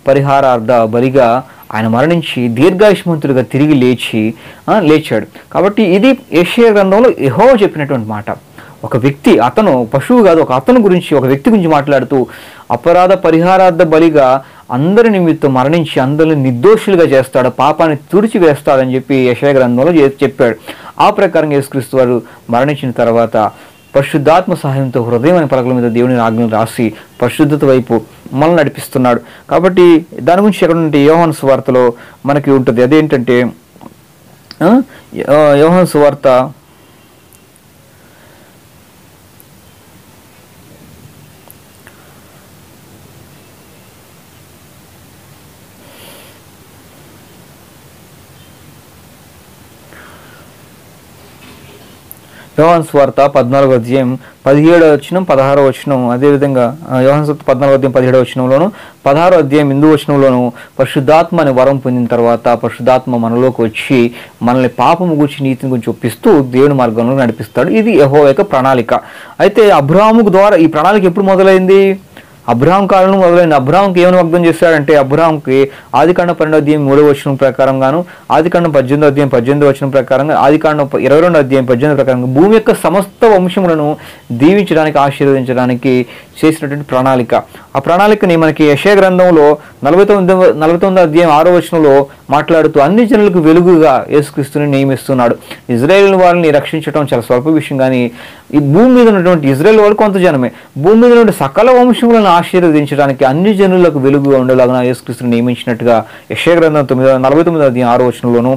పరిహారార్థ బలిగా ఆయన మరణించి దీర్ఘాయుష్మంతుడిగా తిరిగి లేచాడు. కాబట్టి ఇది యెషయా గ్రంథంలో యెహోవా చెప్పినటువంటి మాట. ఒక వ్యక్తి, అతను పశువు కాదు, అతను గురించి, ఒక వ్యక్తి గురించి మాట్లాడుతూ అపరాధ పరిహారార్థ బలిగా అందరి నిమిత్తం మరణించి అందరిని నిర్దోషులుగా చేస్తాడు, పాపాన్ని తుడిచివేస్తాడని చెప్పి యెషయా గ్రంథంలో చెప్పాడు. ఆ ప్రకారంగా యేసుక్రీస్తు వారు మరణించిన తర్వాత పరిశుద్ధాత్మ సహాయంతో హృదయం అనే పలకల మీద దేవుని ఆజ్ఞలు రాసి పరిశుద్ధత వైపు మనల్ని నడిపిస్తున్నాడు. కాబట్టి దాని గురించి ఎక్కడంటే యోహాను సువార్తలో మనకి ఉంటుంది. అదేంటంటే యోహాను సువార్త 14వ అధ్యాయం 17వ వచనం 16వ వచనం, అదేవిధంగా యోహాను సువార్త 14వ అధ్యాయం 17వ వచనంలోను 16వ అధ్యాయం 8వ వచనంలోను పరిశుద్ధాత్మ అనే వరం పొందిన తర్వాత పరిశుద్ధాత్మ మనలోకి వచ్చి మనల్ని పాపము గురించి నీతిని గురించి ఒప్పిస్తూ దేవుని మార్గంలో నడిపిస్తాడు. ఇది యెహోవా యొక్క ప్రణాళిక. అయితే అబ్రాహాము ద్వారా ఈ ప్రణాళిక ఎప్పుడు మొదలైంది? అబ్రహాం కాలంలో మొదలైన. అబ్రహాంకి ఏమైనా వాగ్దానం చేశాడంటే అబ్రహాంకి ఆదికాండం 12వ అధ్యాయం 3వ వచనం ప్రకారంగాను, ఆదికాండం 18వ అధ్యాయం 18వ వచనం ప్రకారంగా, ఆదికాండం 22వ అధ్యాయం 18వ ప్రకారంగా భూమి యొక్క సమస్త వంశములను దీవించడానికి, ఆశీర్వదించడానికి చేసినటువంటి ప్రణాళిక. ఆ ప్రణాళికని మనకి యెషయా గ్రంథంలో 49వ అధ్యాయం 6వ వచనంలో మాట్లాడుతూ అన్ని జనులకు వెలుగుగా యేసుక్రీస్తుని నియమిస్తున్నాడు. ఇజ్రాయేల్ వారిని రక్షించడం చాలా స్వల్ప విషయం, కానీ ఈ భూమి మీద ఉన్నటువంటి ఇజ్రాయేల్ వాళ్ళు కొంత జనమే. భూమి మీద ఉన్న సకల వంశములను ఆశీర్వదించడానికి, అన్ని జనులకు వెలుగుగా ఉండేలాగా యేసుక్రీస్తుని నియమించినట్టుగా యెషయా గ్రంథం 49వ అధ్యాయం 6వ వచనంలోను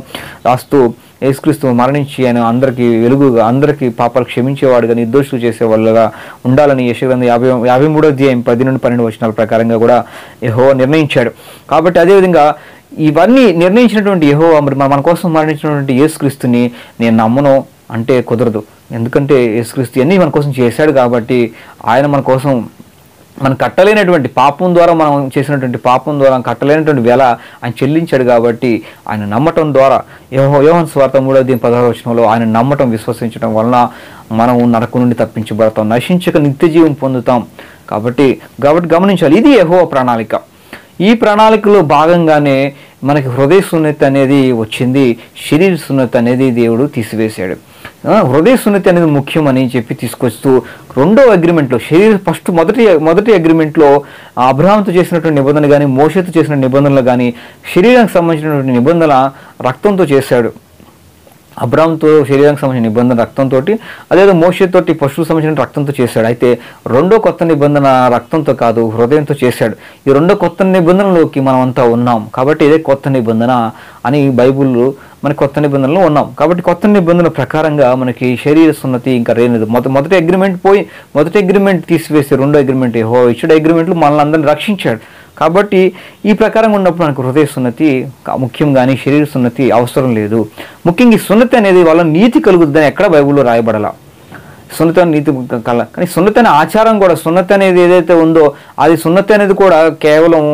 రాస్తూ యేసుక్రీస్తు మరణించి ఆయన అందరికీ వెలుగుగా, అందరికీ పాపాలు క్షమించేవాడుగా, నిర్దోషులు చేసేవాళ్ళుగా ఉండాలని యెషయా గ్రంథం 53వ అధ్యాయం 10 నుండి 12 వచనాల ప్రకారంగా కూడా యెహోవా నిర్ణయించాడు. కాబట్టి అదేవిధంగా ఇవన్నీ నిర్ణయించినటువంటి యెహోవా మన కోసం మరణించినటువంటి యేసుక్రీస్తుని నేను నమ్మను అంటే కుదరదు. ఎందుకంటే యేసుక్రీస్తు అన్నీ మన కోసం చేశాడు కాబట్టి, ఆయన మన కోసం మనం కట్టలేనటువంటి పాపం ద్వారా, మనం చేసినటువంటి పాపం ద్వారా కట్టలేనటువంటి వెల ఆయన చెల్లించాడు కాబట్టి ఆయన నమ్మటం ద్వారా యోహాను సువార్త 3వ అధ్యాయం 16వ వచనంలో ఆయన నమ్మటం, విశ్వసించడం వలన మనం నరకం నుండి తప్పించబడతాం, నశించక నిత్య జీవం పొందుతాం. కాబట్టి గమనించాలి, ఇది యెహోవా ప్రణాళిక. ఈ ప్రణాళికలో భాగంగానే మనకి హృదయ సున్నతి అనేది వచ్చింది, శరీర సున్నతి అనేది దేవుడు తీసివేశాడు. హృదయ సున్నతి అనేది ముఖ్యమని చెప్పి తీసుకొస్తూ రెండవ అగ్రిమెంట్లో మొదటి అగ్రిమెంట్లో అబ్రహాంతో చేసినటువంటి నిబంధన కానీ, మోషేతో చేసిన నిబంధనలు కానీ, శరీరానికి సంబంధించినటువంటి నిబంధన రక్తంతో చేశాడు. అబ్రహాంతో శరీరానికి సంబంధించిన నిబంధన రక్తంతో, అదేదో మోషేతోటి పశువుకు సంబంధించిన రక్తంతో చేశాడు. అయితే రెండో కొత్త నిబంధన రక్తంతో కాదు, హృదయంతో చేశాడు. ఈ రెండో కొత్త నిబంధనలోకి మనం అంతా ఉన్నాం కాబట్టి ఇదే కొత్త నిబంధన అని బైబిల్లో మనకి కొత్త నిబంధనలో ఉన్నాం. కాబట్టి కొత్త నిబంధన ప్రకారంగా మనకి శరీర సున్నతి ఇంకా రేనిది. మొదటి అగ్రిమెంట్ తీసివేసి రెండో అగ్రిమెంట్ యెహోవా ఇచ్చాడు. అగ్రిమెంట్లు మనల్ని అందరిని రక్షించాడు. కాబట్టి ఈ ప్రకారంగా ఉన్నప్పుడు మనకు హృదయ సున్నతి ముఖ్యం, కానీ శరీర సున్నతి అవసరం లేదు. ముఖ్యంగా ఈ సున్నతి అనేది వల్ల నీతి కలుగుద్దని ఎక్కడ బైబిల్లో రాయబడాల. సున్నతి నీతి కల, కానీ సున్నతి అనే ఆచారం కూడా, సున్నతి అనేది ఏదైతే ఉందో అది సున్నతి అనేది కూడా కేవలం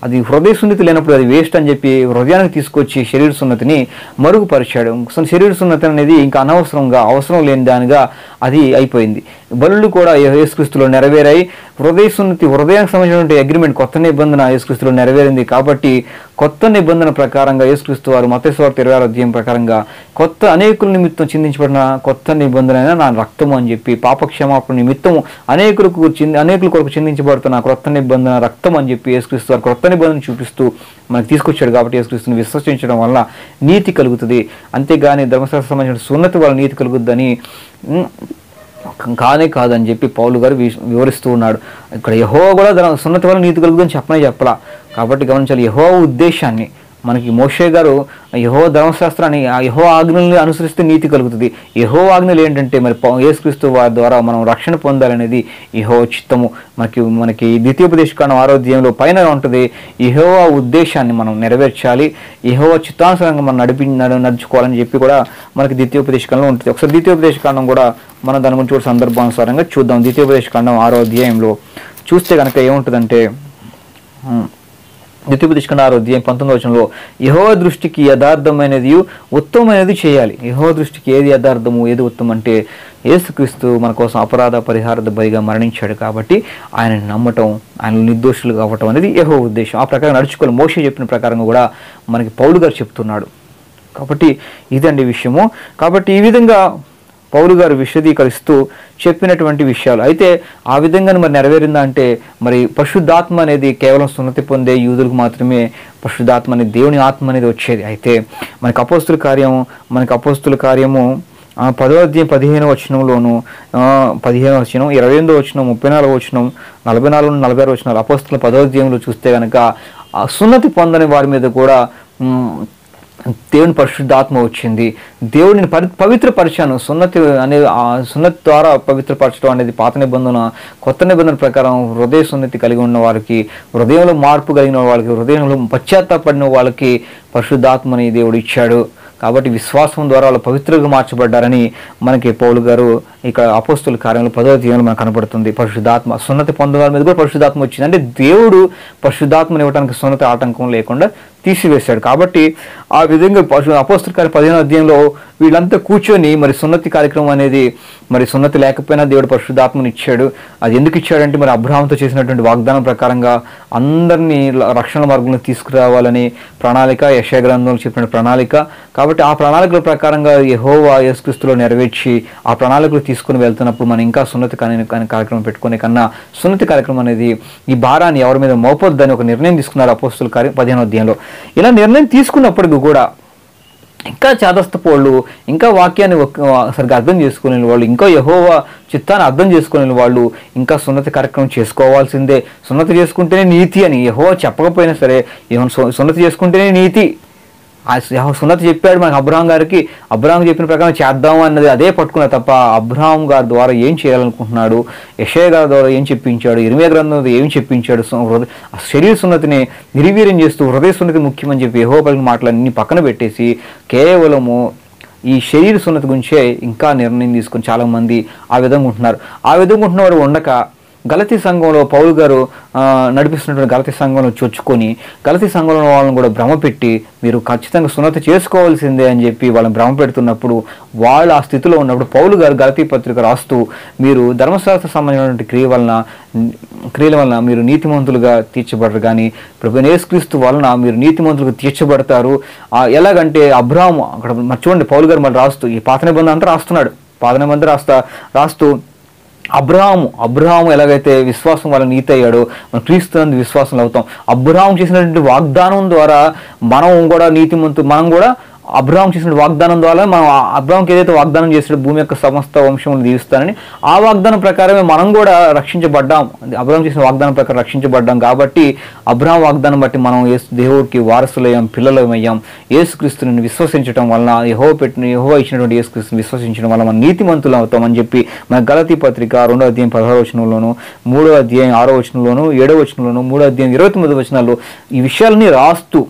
అది హృదయ సున్నతి లేనప్పుడు అది వేస్ట్ అని చెప్పి హృదయానికి తీసుకొచ్చి శరీర సున్నతిని మరుగుపరిచాడు. శరీర సున్నతి అనేది ఇంకా అవసరం లేని దానిగా అది అయిపోయింది. బలులు కూడా యేసుక్రీస్తులో నెరవేరాయి. హృదయ సున్నతి, హృదయానికి సంబంధించినటువంటి అగ్రిమెంట్, కొత్త నిబంధన యేసుక్రీస్తులో నెరవేరింది. కాబట్టి కొత్త నిబంధన ప్రకారంగా యేసుక్రీస్తు వారు మత్తయి సువార్త 26వ అధ్యాయం ప్రకారంగా అనేకుల నిమిత్తం చిందించబడిన కొత్త నిబంధన నా రక్తము అని చెప్పి, పాపక్షమాపణ నిమిత్తం అనేకుల కొరకు చిందించబడుతున్న కొత్త నిబంధన రక్తం అని చెప్పి యేసుక్రీస్తు వారు కొత్త నిబంధన చూపిస్తూ మనకు తీసుకొచ్చాడు. కాబట్టి యేసుక్రీస్తుని విశ్వసించడం వల్ల నీతి కలుగుతుంది, అంతేగాని ధర్మశాస్త్రం సంబంధించిన సున్నతి వల్ల నీతి కలుగుద్దని కాదని చెప్పి పౌలు గారు వివరిస్తూ ఉన్నాడు. ఇక్కడ యెహోవా కూడా సున్నతి వల్ల నీతి కలుగుదని చెప్పలా. కాబట్టి గమనించాలి, యెహోవా ఉద్దేశాన్ని. మనకి మోషే గారు యెహోవా ధర్మశాస్త్రాన్ని, యెహోవా ఆజ్ఞల్ని అనుసరిస్తే నీతి కలుగుతుంది. యెహోవా ఆజ్ఞలు ఏంటంటే మరి యేసుక్రీస్తు వారి ద్వారా మనం రక్షణ పొందాలనేది యెహోవా చిత్తము. మనకి ద్వితీయోపదేశకాండం 6వ అధ్యాయంలో పైన ఉంటుంది, యెహోవా ఉద్దేశాన్ని మనం నెరవేర్చాలి, యెహోవా చిత్తానుసారంగా మనం నడుచుకోవాలని చెప్పి కూడా మనకి ద్వితీయోపదేశకాండంలో ఉంటుంది. ఒకసారి ద్వితీయోపదేశకాండం కూడా మనం దాని గురించి కూడా సందర్భానుసారంగా చూద్దాం. ద్వితీయోపదేశకాండం 6వ అధ్యాయంలో చూస్తే కనుక ఏముంటుందంటే ద్వితీయోపదేశకాండం 6వ అధ్యాయం 19వ వచనంలో యెహోవా దృష్టికి యథార్థమైనది ఉత్తమమైనది చేయాలి. యెహోవా దృష్టికి ఏది యథార్థము ఏది ఉత్తమం అంటే యేసుక్రీస్తు మన కోసం అపరాధ పరిహార బలిగా మరణించాడు కాబట్టి ఆయనని నమ్మటం, ఆయన నిర్దోషులు కావటం అనేది యెహోవా ఉద్దేశం. ఆ ప్రకారం నడుచుకోవాలి. మోషే చెప్పిన ప్రకారంగా కూడా మనకి పౌలు గారు చెప్తున్నాడు. కాబట్టి ఇదండి విషయము. కాబట్టి ఈ విధంగా పౌలు గారు విశదీకరిస్తూ చెప్పినటువంటి విషయాలు అయితే ఆ విధంగానే మరి నెరవేరిందా అంటే మరి పరిశుద్ధాత్మ అనేది కేవలం సున్నతి పొందే యూదులకు మాత్రమే పరిశుద్ధాత్మ అనేది దేవుని ఆత్మ అనేది వచ్చేది. అయితే మనకి అపోస్తుల కార్యము 10వ అధ్యాయం 15వ వచనంలోను 15వ వచనం 28వ వచనం 34వ వచనం 44 నుండి 46 వచనాలు అపోస్తుల 10వ అధ్యాయంలో చూస్తే కనుక సున్నతి పొందని వారి మీద కూడా దేవుని పరిశుద్ధాత్మ వచ్చింది. దేవుడిని పవిత్రపరిచాను. సున్నతి అనేది సున్నతి ద్వారా పవిత్రపరచడం అనేది పాత నిబంధన. కొత్త నిబంధన ప్రకారం హృదయ సున్నతి కలిగి ఉన్న వారికి, హృదయంలో మార్పు కలిగిన వాళ్ళకి, హృదయంలో పశ్చాత్తాపడిన వాళ్ళకి పరిశుద్ధాత్మని దేవుడు ఇచ్చాడు. కాబట్టి విశ్వాసం ద్వారా వాళ్ళు పవిత్రంగా మార్చబడ్డారని మనకి పౌలు గారు ఇక్కడ అపోస్తుల కార్యంలో 10వ అధ్యాయంలో మనకు కనబడుతుంది. పరిశుద్ధాత్మ సున్నతి పొందవారి మీద కూడా పరిశుద్ధాత్మ వచ్చింది. అంటే దేవుడు పరిశుద్ధాత్మని ఇవ్వడానికి సున్నతి ఆటంకం లేకుండా తీసివేశాడు. కాబట్టి ఆ విధంగా అపోస్తుల కార్యం 15వ అధ్యాయంలో వీళ్ళంతా కూర్చొని మరి సున్నతి కార్యక్రమం అనేది మరి సున్నతి లేకపోయినా దేవుడు పరిశుద్ధాత్మని ఇచ్చాడు. అది ఎందుకు ఇచ్చాడంటే మరి అబ్రహాంతో చేసినటువంటి వాగ్దానం ప్రకారంగా అందరినీ రక్షణ మార్గంలో తీసుకురావాలని ప్రణాళిక, యెషయా గ్రంథంలో చెప్పిన ప్రణాళిక. కాబట్టి ఆ ప్రణాళికల ప్రకారంగా యెహోవా యేసుక్రీస్తులో నెరవేర్చి ఆ ప్రణాళికలు తీసుకుని వెళ్తున్నప్పుడు మనం ఇంకా సున్నతి కార్యక్రమం పెట్టుకునే కన్నా సున్నతి కార్యక్రమం అనేది ఈ భారాన్ని ఎవరి మీద మోపొద్దని ఒక నిర్ణయం తీసుకున్నారు అపోస్తుల కార్యం 15వ అధ్యాయంలో. ఇలా నిర్ణయం తీసుకున్నప్పటికీ కూడా ఇంకా చాదస్తపోళ్ళు, ఇంకా వాక్యాన్ని సరిగ్గా అర్థం చేసుకునే వాళ్ళు, ఇంకా యెహోవా చిత్తాన్ని అర్థం చేసుకునే వాళ్ళు ఇంకా సున్నతి కార్యక్రమం చేసుకోవాల్సిందే. సున్నతి చేసుకుంటేనే నీతి అని యెహోవా చెప్పకపోయినా సరే సున్నతి చేసుకుంటేనే నీతి. సున్నతి చెప్పాడు మనకు అబ్రహాం గారికి, అబ్రహాం చెప్పిన ప్రకారం చేద్దాము అన్నది అదే పట్టుకున్నా తప్ప అబ్రహాం గారి ద్వారా ఏం చేయాలనుకుంటున్నాడు, యెషయా గారి ద్వారా ఏం చెప్పించాడు, ఇర్మియా గ్రంథంలో ఏం చెప్పించాడు, శరీర సున్నతిని నిర్వీర్యం చేస్తూ హృదయ సున్నతి ముఖ్యమని చెప్పి యెహోవా పలికిన మాటలన్నీ పక్కన పెట్టేసి కేవలము ఈ శరీర సున్నతి గురించే ఇంకా నిర్ణయం తీసుకొని చాలామంది ఆ విధంగా ఉంటున్నారు. ఆ విధంగా ఉంటున్నవారు ఉండక గలతీ సంఘంలో పౌలు గారు నడిపిస్తున్నటువంటి గలతీ సంఘంలో చొచ్చుకొని గలతీ సంఘంలో వాళ్ళని కూడా భ్రమ పెట్టి మీరు ఖచ్చితంగా సున్నతి చేసుకోవాల్సిందే అని చెప్పి వాళ్ళని భ్రమ పెడుతున్నప్పుడు వాళ్ళు ఆ స్థితిలో ఉన్నప్పుడు పౌలు గారు గలతీ పత్రిక రాస్తూ మీరు ధర్మశాస్త్ర సంబంధించినటువంటి క్రియల వలన మీరు నీతిమంతులుగా తీర్చబడరు, కానీ ప్రభువైన యేసుక్రీస్తు వలన మీరు నీతిమంతులుగా తీర్చబడతారు. ఎలాగంటే అబ్రహాము అక్కడ చూడండి పౌలు గారు మళ్ళీ రాస్తూ ఈ పాత నిబంధన అంతా రాస్తున్నాడు. పాత నిబంధన రాస్తూ అబ్రహాము ఎలాగైతే విశ్వాసం వల్ల నీతి అయ్యాడో మనం క్రీస్తు విశ్వాసం అవుతాం. అబ్రహాము చేసినటువంటి వాగ్దానం ద్వారా మనం కూడా మనం కూడా అబ్రహాం చేసిన వాగ్దానం ద్వారా మనం అబ్రహాంకి ఏదైతే వాగ్దానం చేసాడో భూమి యొక్క సమస్త వంశములను దీవిస్తానని ఆ వాగ్దానం ప్రకారమే మనం కూడా రక్షించబడ్డాం. అబ్రహాం చేసిన వాగ్దానం ప్రకారం రక్షించబడ్డాం. కాబట్టి అబ్రహాం వాగ్దానం బట్టి మనం దేవుడికి వారసులయ్యాం, పిల్లలమయ్యాం. యేసుక్రీస్తుని విశ్వసించడం వలన యెహోవా ఇచ్చినటువంటి యేసుక్రీస్తుని విశ్వసించడం వల్ల మనం నీతిమంతులు అవుతామని చెప్పి మన గలతీ పత్రిక 2వ అధ్యాయం 16వ వచనంలోను, 3వ అధ్యాయం 6వ వచనంలోను, 7వ వచనంలోను, 3వ అధ్యాయం 29వ వచనాల్లో ఈ విషయాలని రాస్తూ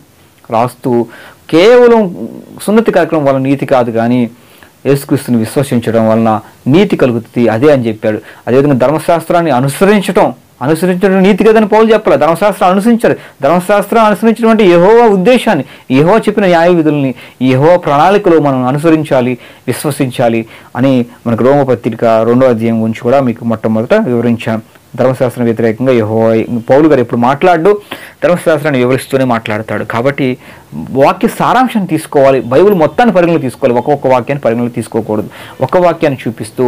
కేవలం సున్నతి కార్యక్రమం వల్ల నీతి కాదు, కానీ యేసుక్రీస్తుని విశ్వసించడం వలన నీతి కలుగుతుంది అదే అని చెప్పాడు. అదేవిధంగా ధర్మశాస్త్రాన్ని అనుసరించడం నీతి కదని పౌలు చెప్పాలి. ధర్మశాస్త్రం అనుసరించడం అంటే యెహోవా ఉద్దేశాన్ని, యెహోవా చెప్పిన న్యాయ విధుల్ని, యెహోవా ప్రణాళికలో మనం అనుసరించాలి, విశ్వసించాలి అని మనకు రోమపత్రిక 2వ అధ్యాయం గురించి కూడా మీకు మొట్టమొదట వివరించాను. ధర్మశాస్త్రం వ్యతిరేకంగా యెహోవా పౌలు గారు ఎప్పుడు మాట్లాడు ధర్మశాస్త్రాన్ని వివరిస్తూనే మాట్లాడతాడు. కాబట్టి వాక్య సారాంశాన్ని తీసుకోవాలి, బైబిల్ మొత్తాన్ని పరిగణలో తీసుకోవాలి, ఒక్కొక్క వాక్యాన్ని పరిగణలో తీసుకోకూడదు. ఒక్క వాక్యాన్ని చూపిస్తూ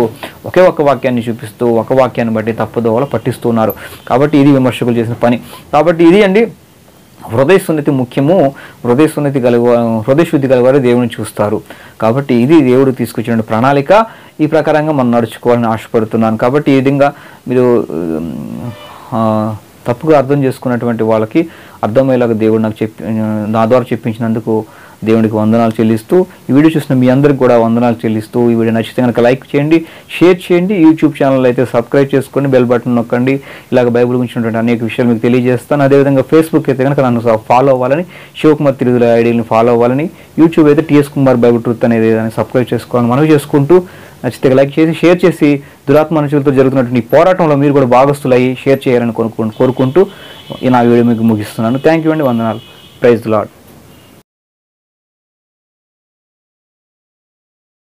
ఒక వాక్యాన్ని బట్టి తప్పుదోవలు పట్టిస్తున్నారు. కాబట్టి ఇది విమర్శకులు చేసిన పని. కాబట్టి ఇది అండి హృదయ సున్నతి ముఖ్యము. హృదయ శుద్ధి కలిగారు దేవుని చూస్తారు. కాబట్టి ఇది దేవుడు తీసుకొచ్చిన ప్రణాళిక. ఈ ప్రకారంగా మనం నడుచుకోవాలని ఆశపడుతున్నాను. కాబట్టి ఈ విధంగా మీరు తప్పుగా అర్థం చేసుకున్నటువంటి వాళ్ళకి అర్థమయ్యేలాగా దేవుడు నా ద్వారా చెప్పించినందుకు దేవుడికి వందనాలు చెల్లిస్తూ, ఈ వీడియో చూసిన మీ అందరికి కూడా వందనాలు చెల్లిస్తూ, ఈ వీడియో నచ్చితే కనుక లైక్ చేయండి, షేర్ చేయండి. యూట్యూబ్ ఛానల్ అయితే సబ్స్క్రైబ్ చేసుకోండి, బెల్ బటన్ నొక్కండి. ఇలాగ బైబిల్ గురించి అనేక విషయాలు మీకు తెలియజేస్తాను. అదేవిధంగా ఫేస్బుక్ అయితే కనుక నన్ను ఫాలో అవ్వాలని, శివకుమార్ తిరుగుల ఐడిని ఫాలో అవ్వాలని, యూట్యూబ్ అయితే టీఎస్ కుమార్ బైబిల్ ట్రూత్ అనేది సబ్స్క్రైబ్ చేసుకోవాలని మనవి చేసుకుంటూ, నచ్చితే లైక్ చేసి షేర్ చేసి దురాత్మ మనుషులతో జరుగుతున్నటువంటి పోరాటంలో మీరు కూడా భాగస్తులయ్యి షేర్ చేయాలని కోరుకుంటూ నా వీడియో మీకు ముగిస్తున్నాను. థ్యాంక్ యూ అండి. వందనాలు. Praise the lord.